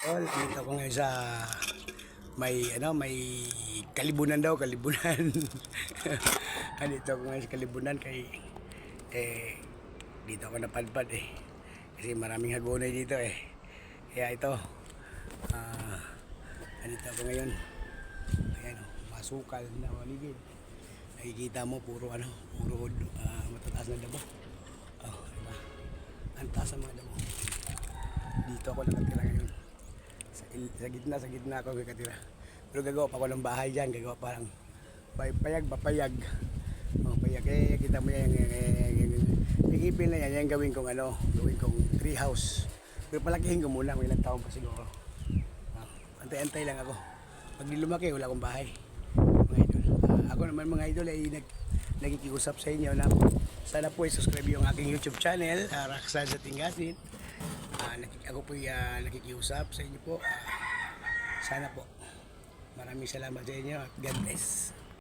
Tol, dito ko ngayon sa may kalibunan daw, kalibunan. Dito ako ngayon sa kalibunan kay dito ako napadpad kasi maraming hagonay dito Kaya ito dito ako ngayon. Ayan masukal na paligid. Nakikita mo puro matataas na damo. Diba? Ang taas ng mga damo. Dito ako nakatira ngayon. Sa gitna ako nakatira. Pero gagawa pa ako ng bahay dyan. Gagawa pa lang papayag. Payag. Kita mo yan. Yung ipin na yan. Yan gawin kong tree house. Pero palakihin ko muna. May ilang taon pa siguro. Antay-antay lang ako. Pag lumaki, wala akong bahay. Mga idol. Ako naman mga idol ay nakikiusap sa inyo na sana po subscribe yung aking YouTube channel, Raksan sa Tingasin. Ako po nakikiusap sa inyo po. Sana po. Maraming salamat sa inyo at God bless.